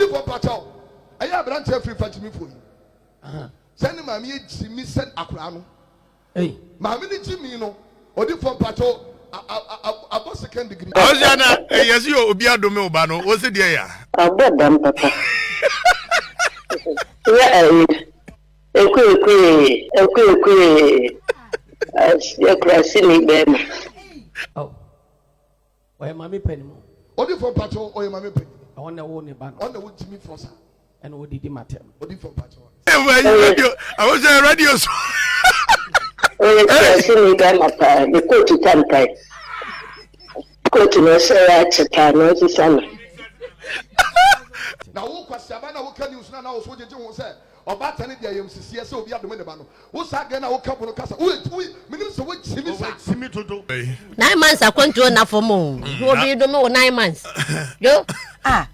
Odi for pacho. Aya branch Afrifa Jimmy for you. Send Mammy Jimmy send Akrano. Hey, Mammy Jimmy no. Odi for pacho. About second degree. Ozana, yes, you Obia Domo Bano. What's the idea? I'm done, Papa. Yeah, oh, why Mammy Penny? Odi for pacho or Mammy Penny? I want to own a bank on the wood Jimmy Fossa. And what did he matter? Odi for pacho. I was a radio. Oh, I see me by my pa, the coat to Tantai. Go to no say I check no to son. Now, who can use now? What did you say? Or Batani, the MCC, so we have the Minabano. Who's again? I will come on the castle. Minister, what Jimmy to do? 9 months I can't do enough for more. You will be the more 9 months. Yo,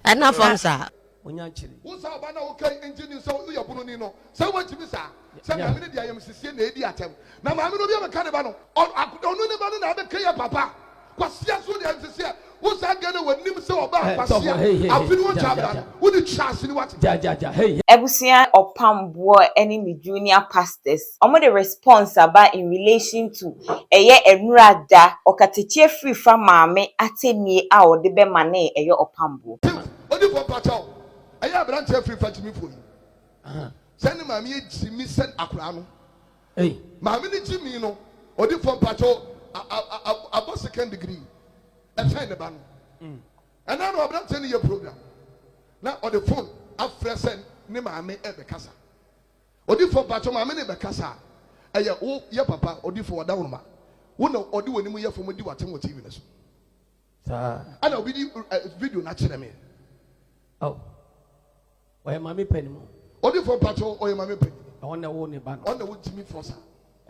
enough from sir. Who's our banner? Okay, engineer, so we are Bunino. So what Jimmy sir? Some of the MCC and the idiot. Now, I'm going to be a cannibal. I don't know about the Kaya Papa. What's yes, what the MCC? Who's again when Nim so about? I've been one job. Would you trust in what? Hey, Ebusia Opambour enemy junior pastors. The response about in relation to Enrada Okatakyie Afrifa mame atemi a o de be mane Opambour. Odi for pacho. Aya branch Afrifa Jimmy for you. Send Mammy Jimmy send Akrano. Hey, Mammy Jimmy no. Odi for pacho about second degree. And find the ban. And now I'm not telling you your program. Now on the phone, I've sent Nima Ebe Casa. Odi for pacho Mammy Ebe Casa. Aya oh ya papa odi for down ma. One of odi when you from do what TV. Sir, and I'll be video naturally. oh, why Mammy Penny? Odi for pacho or your Mammy Penny? I want to own a bank On the wood Jimmy Fossa.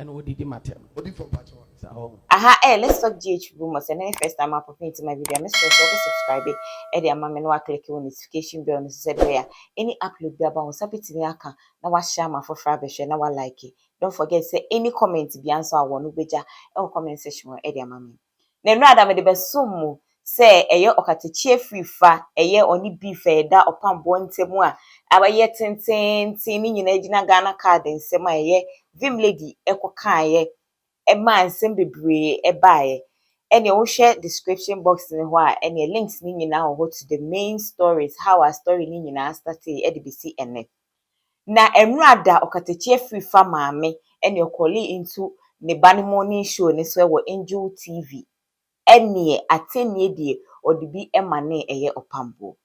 and what did he matter? Odi for pacho. Let's talk GH rumors. And any first time I pop into my video, Mr. Subscribe it. Eddie and Mamma no click on notification bell said where any upload be about Sapiti Aka. Now I share my for Fabish now I like it. Don't forget say any comment be answer I want to be or comment section or Eddie and Mammy. Then rather me the best sumo say Okatakyie Afrifa oni beef da Opambour ntemwa abaye tenten ni nyina gina Ghana card nsema vim lady ekokaye man bebre ebaye and you share description box in why and your links ni nyina ho to the main stories how our story ni nyina started EDBC and na Enrada Okatakyie Afrifa mame and your calling into the Bunny Morning Show and so we Angel TV any attenye die or the be emane Opambour.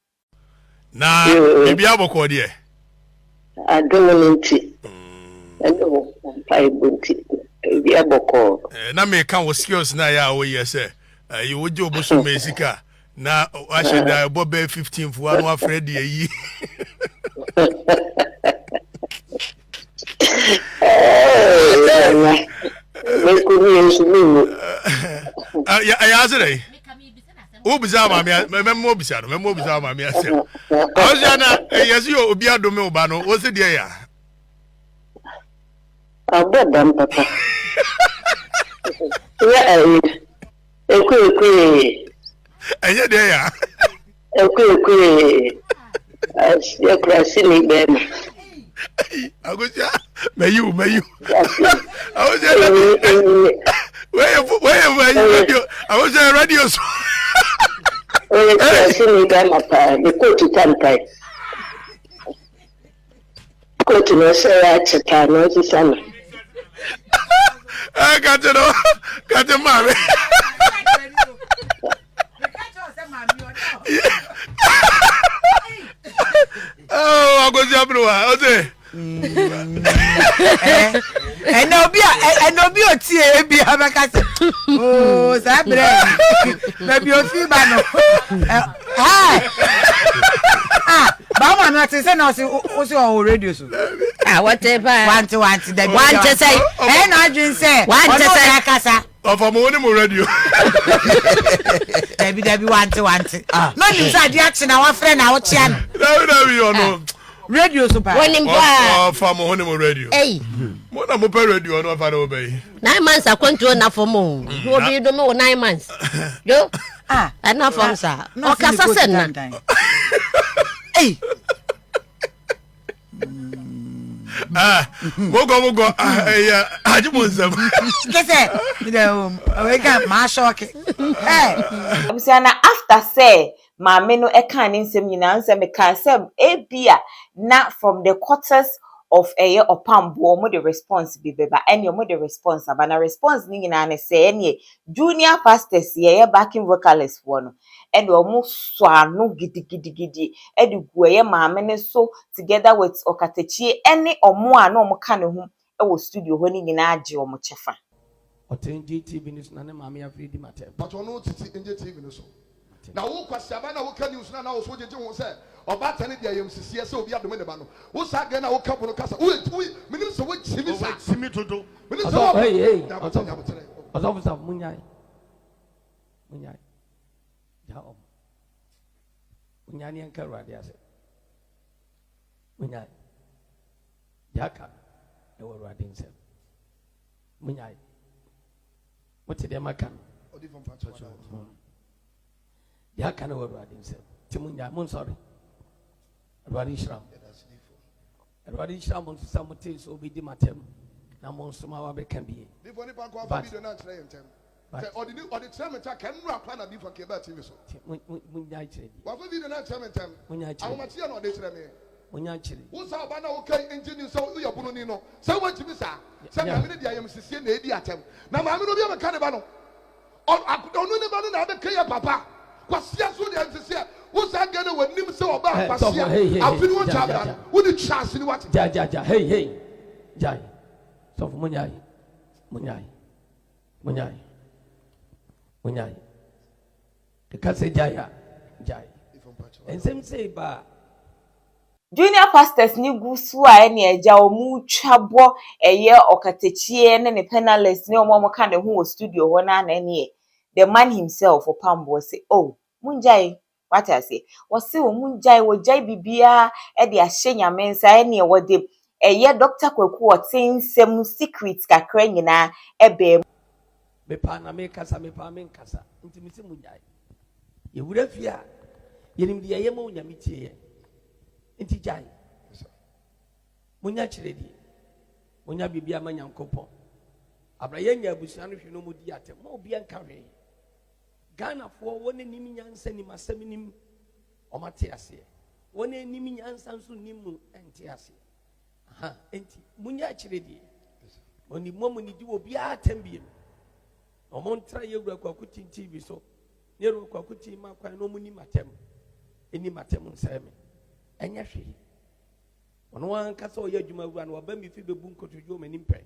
Na bibi aboko de. I don't know. I bibi aboko. Na me kan wo skills na ya wo yese. You would do bosu mesika. Na I should die bobe 15 for one afraid yi. I answer. Obisa mami, memo obisa mami ase. Ozana, yes you Obia Domo Bano. What's the idea? I'm done, Papa. Yeah, Anya there. I go may you. I was radio. I was a radio. I see me by my pa, the coat to Tantai. Go to no say I check no to son. I got to know. Got to marry. Oh, I go to and no be a tea, be a bacas. Oh, Sabre, maybe your female. Bama not to send us also on radio. Whatever. Want to say, and I didn't say, want to say, Casa. Of a morning radio. Maybe want to. No, you said the action our friend, our channel. No. Radio super. From a radio. Hey, what am I radio? No, if I obey. 9 months I can't do enough for more. You will be the more 9 months. Yo, enough from sir. No, Casa. Hey, Mogo, Ajimonsam. We got my shock. I'm saying after say maame no eka ne nsem nyina nsem me kan say ebia na from the quarters of Opambour mo the response bi beba ene mo the response aba na response ni nyina ne say ene junior pastors ye backing vocalist for no ene omo so ano gidigidi ede gu maame ne so together with Okatakyie ene omo a na omo ka ne ho e wo studio ho ni nyina age omo chefa Oteng TV news na ne maame afiri di matem. But ono titi TV no so. Na wo kwasiaba na wo ka news na wo so jeje ho say obata ne dia yem sisi se obi adome ne ba no. Wo sa ga na wo ka bono kasa. Wo minim se wo chimi sa. Simi toto. Minim se wo. Hey. Ozo munyai. Ja om. Munyani an karwa dia se. Munyai. Jaka. E wo radin se. Munyai. What did they make? Odi from Pacho. Ya kana wo radin se. Timunya mun sorry. Radin shram. Radin shram mun samuti so bi di matem. Na mun suma wa be kan bi. Before ni pa ko afa video na try entem. Say odi try me ta kan ra plan na before ke ba TV so. Munya chire di. Wa fa video na try me entem. Munya chire. Awon ma tie na odi try me. Munya chire. Wo sa ba na wo kai engineer so wo yabunu ni no. Say wo chimi sa. Say ma me dia yam sisi na edi atem. Na ma me no bia me ka ne ba no. Onu ne ba no na be kai papa. Kwasia so de sisi. Wo sa ga na wanim se oba kwasia. Afini wo cha ba. Wo ni chance ni what? Ja. Hey. Jai. So munyai. The cat say Jai. And same say ba. Junior pastors ni gusu a ene eja omu twabo Okatakyie ne panelists ne omo ka ne ho studio ho na ene the man himself Opambour say oh munjai what I say was say munjai wo jai bibia e de ahye nyame nsa ene wo de Dr Kwaku Oteng sem secrets kakra nyina ebe me pa na me kasa nti mi se munjai ye wura fia ye nim de ye mo nyame tie nti jai munya chire di munya bibia ma nyankopon abraye nya abusia no hwe no mudi atem ma obi anka hwe Ghana fo woni nim nyansa nim asem nim omate ase woni nim nyansa nso nim enti ase enti munya chire di oni momu ni di obi atem bi no montra yewura Kwaku TV so yewura Kwaku TV ma kwan no mu nim atem eni matem nseme enya hwe ono wan kasa o yadwuma wura no ba mi fi bebu nkotodwo mani mpe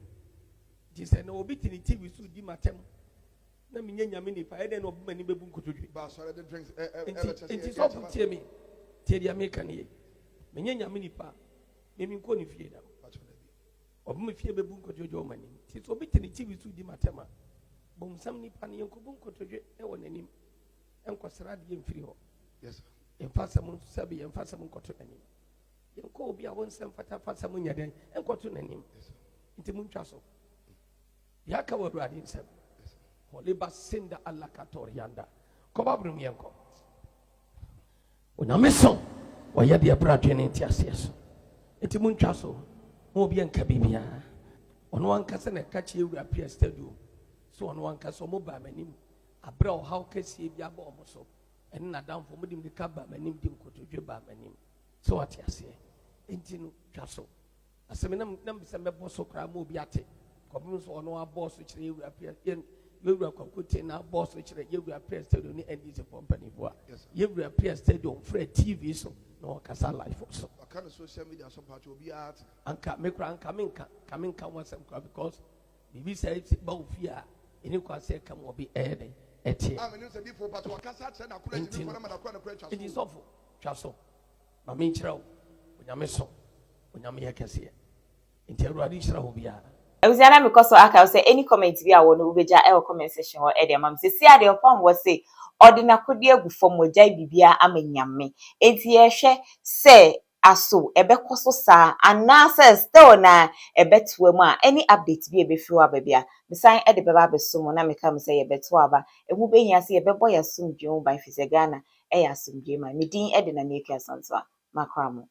di se na obi tini TV so di matem na mi nyanya ni pa ede na obi mani bebu nkotodwo Ba so the drinks enti so tie mi tie dia me kan ye me nyanya ni pa me mi nko ni fie da obi mi fie bebu nkotodwo mani ti so obi tini TV so di matem a bom sam ni pa ne nkobu nkotodwo e wo nanim enkosra de mfiri ho yes enfasa mun sabi enfasa mun koto nanim yenko obi a won sem fata mun yaden enkoto nanim nti mun twa so ya ka wadu adin sem hole basinda alla katorianda ko babrum yenko onyameso wo ye de abradwe ne nti aseso nti mun twa so mo obi enka bibia ono ankasa na ka chi ewura pia stadium so ono ankasa mo ba manim abra o haw kase bia ba o mo so en na damfo mudim de kaba manim dim kotodwe ba manim so what you say enti no twaso asem na mbisa mebo so kra ma obi ate kobum so ono aboss kire yewura pia yewura Kwaku Oteng na aboss kire yewura pia stadium ni NDC company boa yewura pia stadium for TV so no kasa life so akana social media so part obi ate anka me kra anka minka wasem kra because bibi say ba ofia eni kwase kam obi ede etie amenu se before but wakasa tse na kura jimi for na kura twaso it is awful twaso ma me nkyerɛ wo onyame so onyame yɛ kɛseɛ nti awurade nhyira wo biara Ebuziana because aka say any comment bi a wo no ubeja e comment section or e dey mam say ade Opambour say ordina kodi agu fom ogya bibia amanyame enti ye hwɛ say aso ebekoso sa anasa still na ebeto mu a any update bi ebefiwa babia bisan e de beba beso na meka me say yebeto aba ehu behia say yebebo yasumdwe by Ghana e yasumdwe ma medin e de na nekia sanso makramo